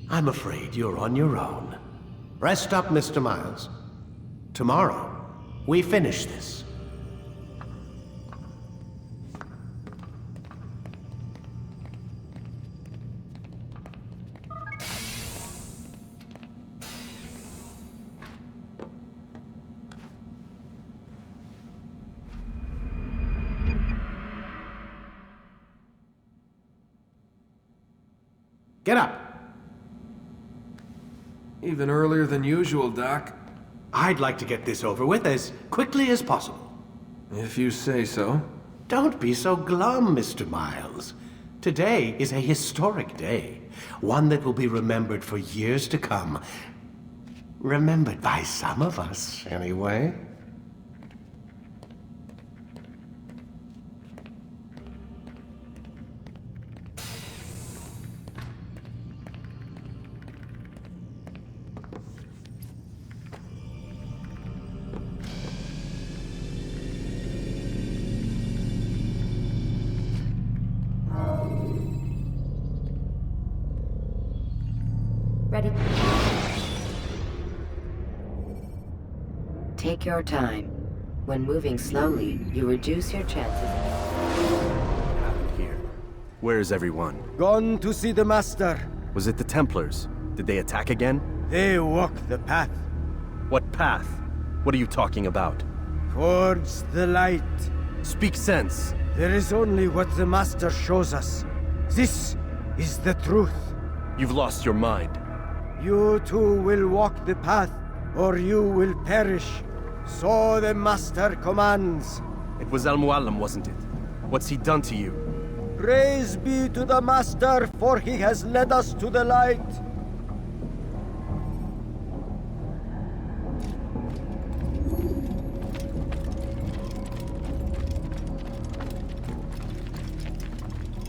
Speaker 1: I'm afraid you're on your own. Rest up, Mr. Miles. Tomorrow, we finish this. Get up.
Speaker 2: Even earlier than usual, Doc.
Speaker 1: I'd like to get this over with as quickly as possible.
Speaker 2: If you say so.
Speaker 1: Don't be so glum, Mr. Miles. Today is a historic day. One that will be remembered for years to come. Remembered by some of us, anyway.
Speaker 3: Ready? Take your time. When moving slowly, you reduce your chances.
Speaker 5: Here. Where is everyone?
Speaker 19: Gone to see the Master.
Speaker 5: Was it the Templars? Did they attack again?
Speaker 19: They walk the path.
Speaker 5: What path? What are you talking about?
Speaker 19: Towards the light.
Speaker 5: Speak sense.
Speaker 19: There is only what the Master shows us. This is the truth.
Speaker 5: You've lost your mind.
Speaker 19: You too will walk the path, or you will perish. So the Master commands.
Speaker 5: It was Al-Mualim, wasn't it? What's he done to you?
Speaker 19: Praise be to the Master, for he has led us to the light.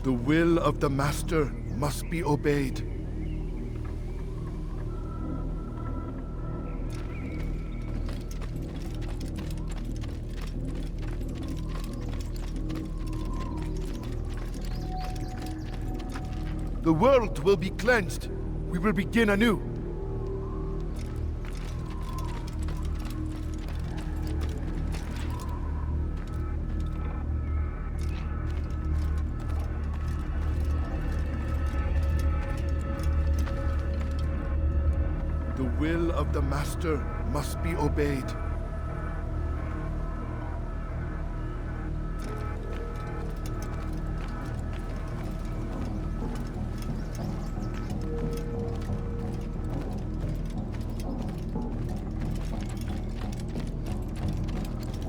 Speaker 8: The will of the Master must be obeyed. The world will be cleansed. We will begin anew. The will of the Master must be obeyed.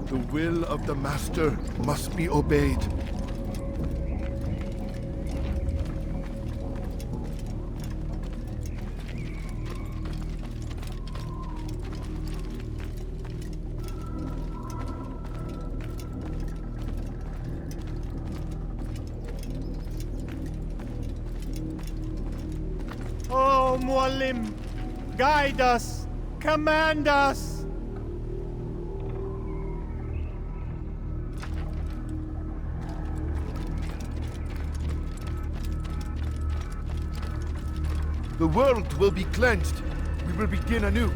Speaker 8: The will of the Master must be obeyed.
Speaker 19: Oh, Mualim, guide us, command us.
Speaker 8: The world will be cleansed. We will begin anew.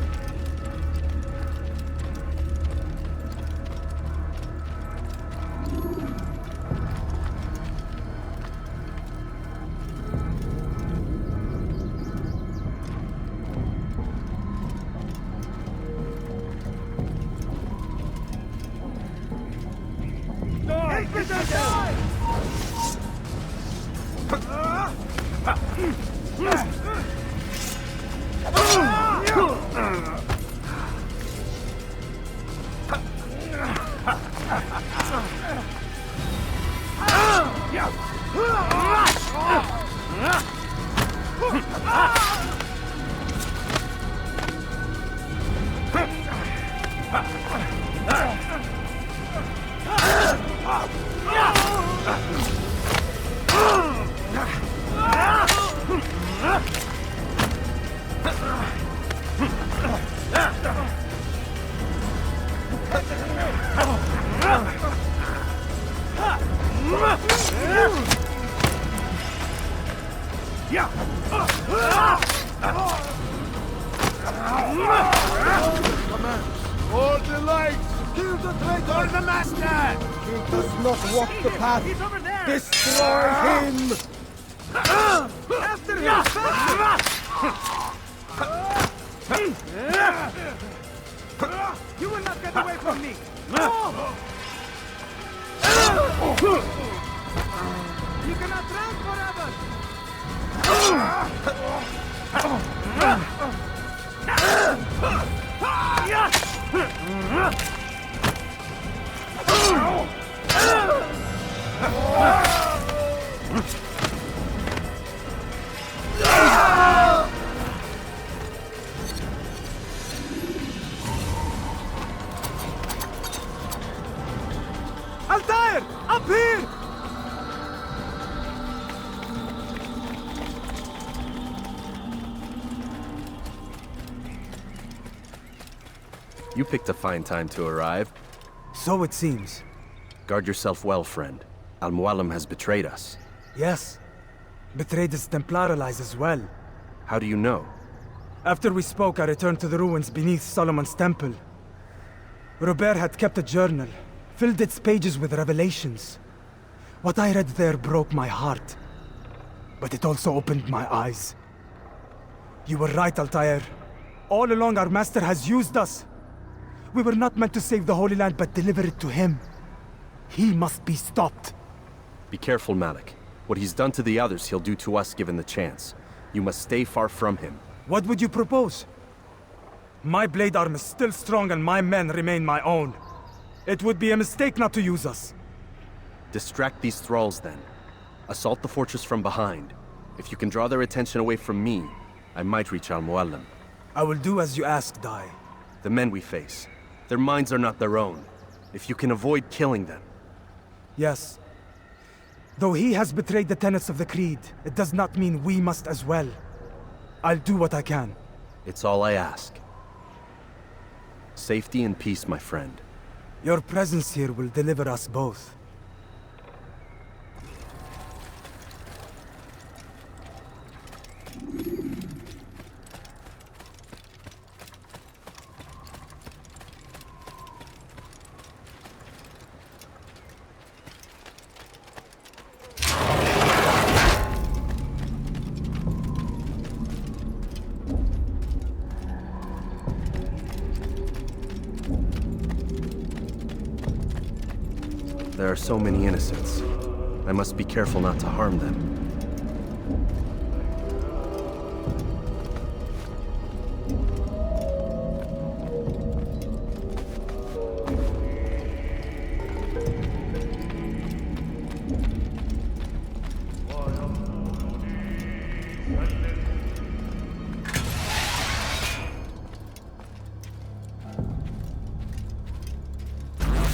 Speaker 8: Hold the lights! Kill the traitor! The master! He does not walk the path! He's over there! Destroy him!
Speaker 7: After him!
Speaker 9: You will not get away from me! You cannot run forever!
Speaker 7: Altair! Up here!
Speaker 5: You picked a fine time to arrive.
Speaker 9: So it seems.
Speaker 5: Guard yourself well, friend. Al-Mualim has betrayed us.
Speaker 9: Yes. Betrayed his Templar allies as well.
Speaker 5: How do you know?
Speaker 9: After we spoke, I returned to the ruins beneath Solomon's temple. Robert had kept a journal, filled its pages with revelations. What I read there broke my heart. But it also opened my eyes. You were right, Altair. All along, our master has used us. We were not meant to save the Holy Land, but deliver it to him. He must be stopped.
Speaker 5: Be careful, Malik. What he's done to the others, he'll do to us given the chance. You must stay far from him.
Speaker 9: What would you propose? My blade arm is still strong and my men remain my own. It would be a mistake not to use us.
Speaker 5: Distract these thralls, then. Assault the fortress from behind. If you can draw their attention away from me, I might reach Al-Mualim.
Speaker 9: I will do as you ask, Dai.
Speaker 5: The men we face, their minds are not their own. If you can avoid killing them.
Speaker 9: Yes. Though he has betrayed the tenets of the Creed, it does not mean we must as well. I'll do what I can.
Speaker 5: It's all I ask. Safety and peace, my friend.
Speaker 9: Your presence here will deliver us both.
Speaker 5: There are so many innocents. I must be careful not to harm them.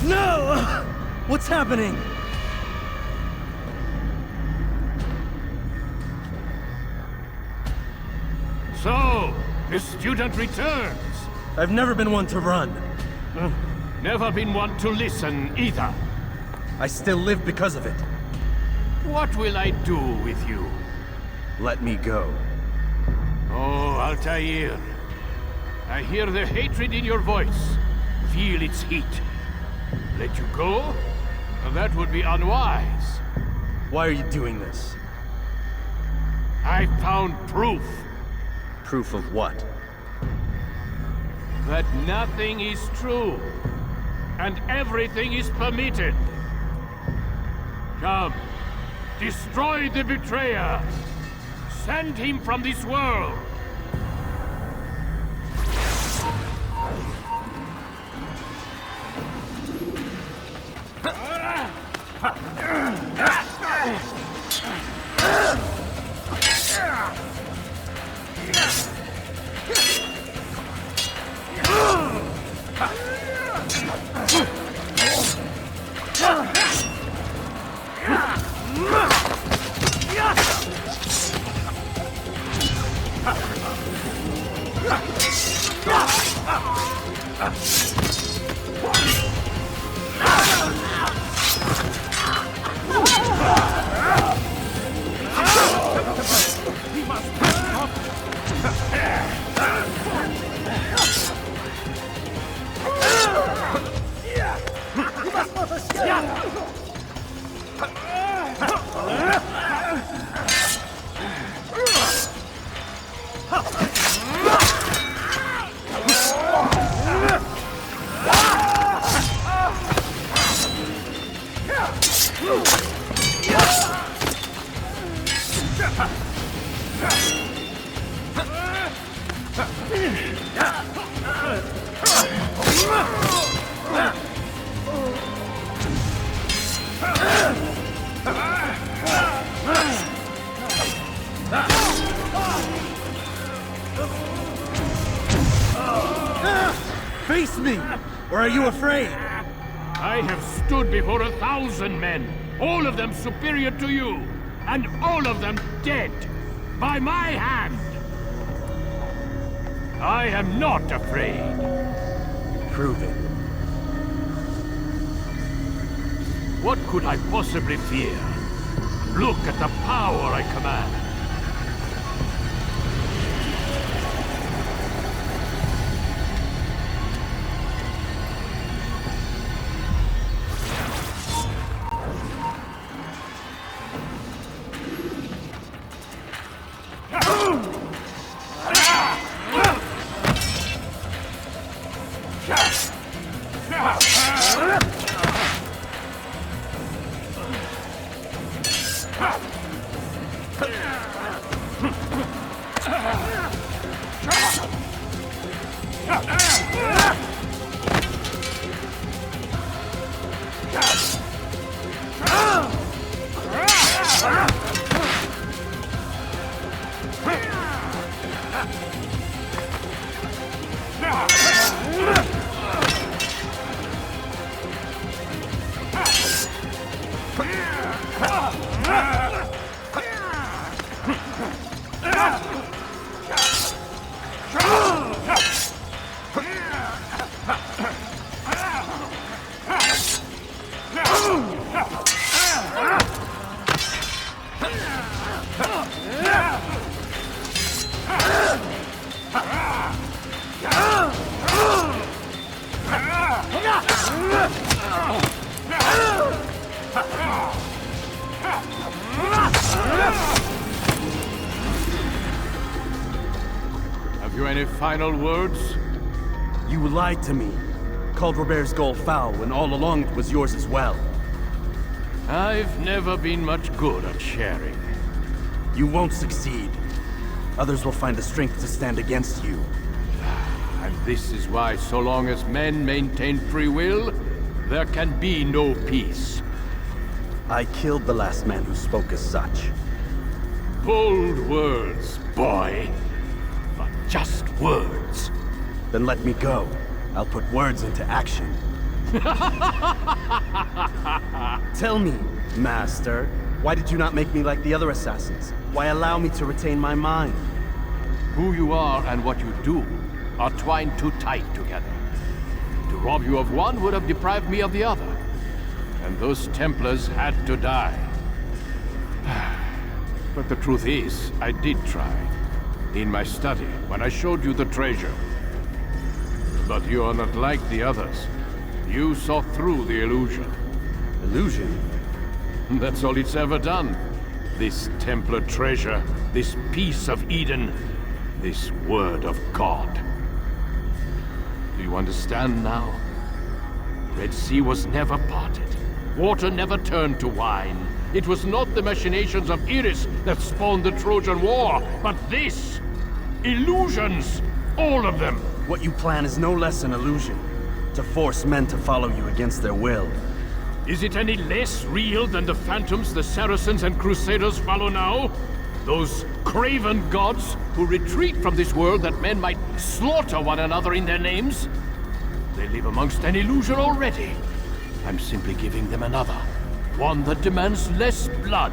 Speaker 7: No! What's happening?
Speaker 4: So, the student returns.
Speaker 7: I've never been one to run.
Speaker 4: Never been one to listen, either.
Speaker 7: I still live because of it.
Speaker 4: What will I do with you?
Speaker 5: Let me go.
Speaker 4: Oh, Altair. I hear the hatred in your voice. Feel its heat. Let you go? That would be unwise.
Speaker 7: Why are you doing this?
Speaker 4: I found proof.
Speaker 5: Proof of what?
Speaker 4: That nothing is true, and everything is permitted. Come, destroy the betrayer. Send him from this world.
Speaker 20: Face me! Or are you afraid?
Speaker 11: I have stood before 1,000 men, all of them superior to you, and all of them dead, by my hand. I am not afraid.
Speaker 20: Prove it.
Speaker 11: What could I possibly fear? Look at the power I command.
Speaker 4: Have you any final words?
Speaker 20: You lied to me. Called Robert's goal foul when all along it was yours as well.
Speaker 4: I've never been much good at sharing.
Speaker 20: You won't succeed. Others will find the strength to stand against you.
Speaker 4: And this is why, so long as men maintain free will, there can be no peace.
Speaker 20: I killed the last man who spoke as such.
Speaker 4: Bold words, boy. But just words.
Speaker 20: Then let me go. I'll put words into action. Tell me, Master, why did you not make me like the other assassins? Why allow me to retain my mind?
Speaker 4: Who you are and what you do are twined too tight together. To rob you of one would have deprived me of the other. And those Templars had to die. But the truth is, I did try. In my study, when I showed you the treasure. But you are not like the others. You saw through the illusion.
Speaker 20: Illusion?
Speaker 4: That's all it's ever done. This Templar treasure, this piece of Eden, this word of God. Do you understand now? Red Sea was never parted. Water never turned to wine. It was not the machinations of Iris that spawned the Trojan War, but this! Illusions! All of them!
Speaker 20: What you plan is no less an illusion. To force men to follow you against their will.
Speaker 11: Is it any less real than the phantoms the Saracens and Crusaders follow now? Those craven gods who retreat from this world that men might slaughter one another in their names? They live amongst an illusion already. I'm simply giving them another. One that demands less blood.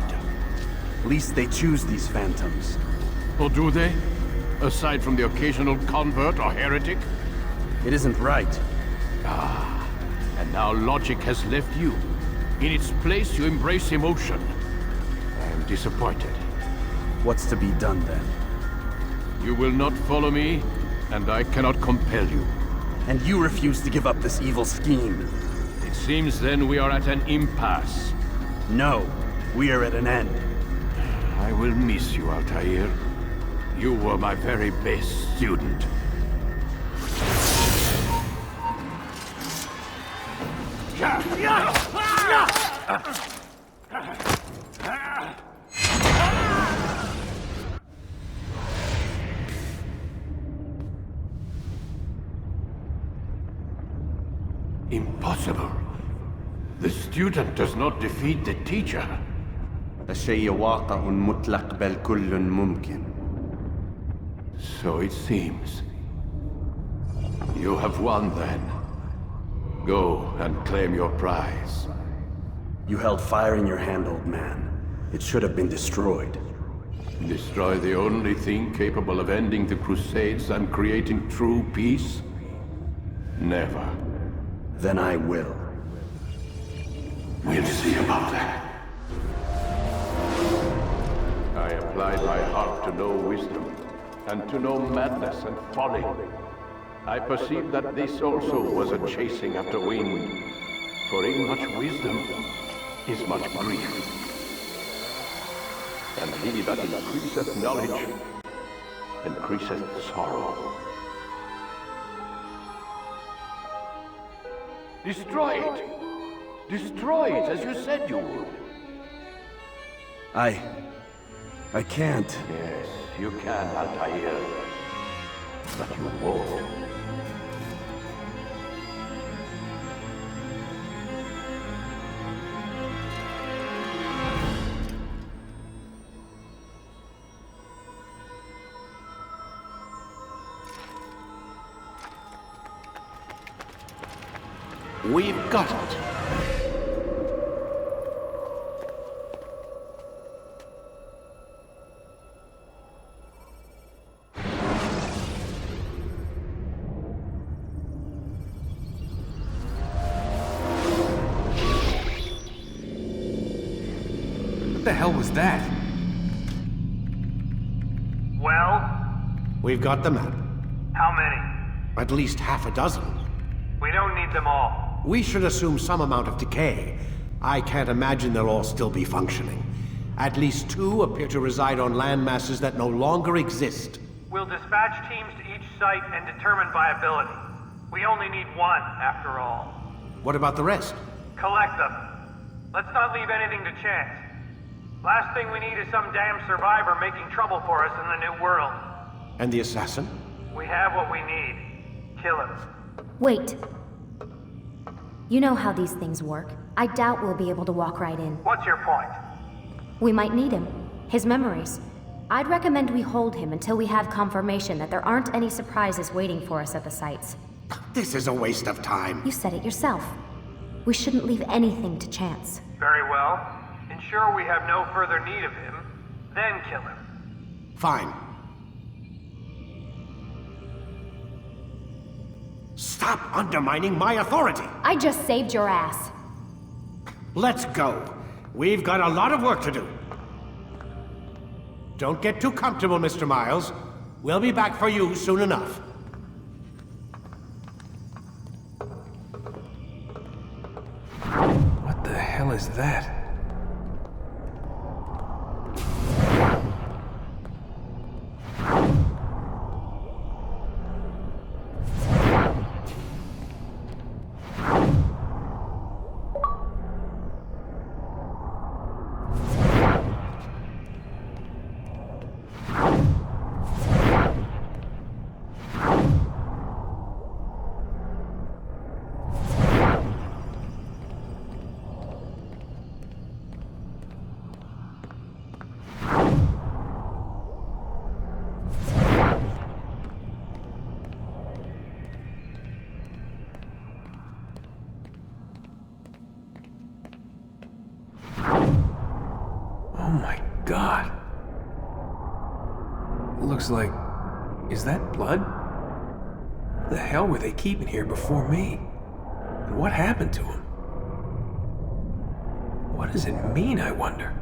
Speaker 20: At least they choose these phantoms.
Speaker 4: Or do they? Aside from the occasional convert or heretic?
Speaker 20: It isn't right.
Speaker 4: Ah, and now logic has left you. In its place, you embrace emotion. I am disappointed.
Speaker 20: What's to be done then?
Speaker 4: You will not follow me, and I cannot compel you.
Speaker 20: And you refuse to give up this evil scheme.
Speaker 4: It seems then we are at an impasse.
Speaker 20: No, we are at an end.
Speaker 4: I will miss you, Altair. You were my very best student. Impossible. The student does not defeat the teacher.
Speaker 5: الشيء واقع مطلق بل كل ممكن.
Speaker 4: So it seems. You have won, then. Go and claim your prize.
Speaker 5: You held fire in your hand, old man. It should have been destroyed.
Speaker 4: Destroy the only thing capable of ending the Crusades and creating true peace? Never.
Speaker 5: Then I will.
Speaker 4: We'll see about that. I applied my heart to know wisdom, and to know madness and folly. I perceived that this also was a chasing after wind, for in much wisdom is much grief. And he that increaseth knowledge, increaseth sorrow. Destroy it! Destroy it, as you said you would.
Speaker 5: I can't.
Speaker 4: Yes, you can, Altair. But you won't.
Speaker 1: We've got it.
Speaker 2: What the hell was that?
Speaker 21: Well?
Speaker 1: We've got the map.
Speaker 21: How many?
Speaker 1: At least half a dozen.
Speaker 21: We don't need them all.
Speaker 1: We should assume some amount of decay. I can't imagine they'll all still be functioning. At least 2 appear to reside on land masses that no longer exist.
Speaker 21: We'll dispatch teams to each site and determine viability. We only need 1, after all.
Speaker 1: What about the rest?
Speaker 21: Collect them. Let's not leave anything to chance. Last thing we need is some damn survivor making trouble for us in the new world.
Speaker 1: And the assassin?
Speaker 21: We have what we need. Kill him.
Speaker 18: Wait. You know how these things work. I doubt we'll be able to walk right in.
Speaker 21: What's your point?
Speaker 18: We might need him. His memories. I'd recommend we hold him until we have confirmation that there aren't any surprises waiting for us at the sites.
Speaker 1: This is a waste of time.
Speaker 18: You said it yourself. We shouldn't leave anything to chance.
Speaker 21: Very well. Ensure we have no further need of him, then kill him.
Speaker 1: Fine. Stop undermining my authority!
Speaker 18: I just saved your ass.
Speaker 1: Let's go. We've got a lot of work to do. Don't get too comfortable, Mr. Miles. We'll be back for you soon enough.
Speaker 2: What the hell is that? Oh my God. Looks like... Is that blood? What the hell were they keeping here before me? And what happened to him? What does it mean, I wonder?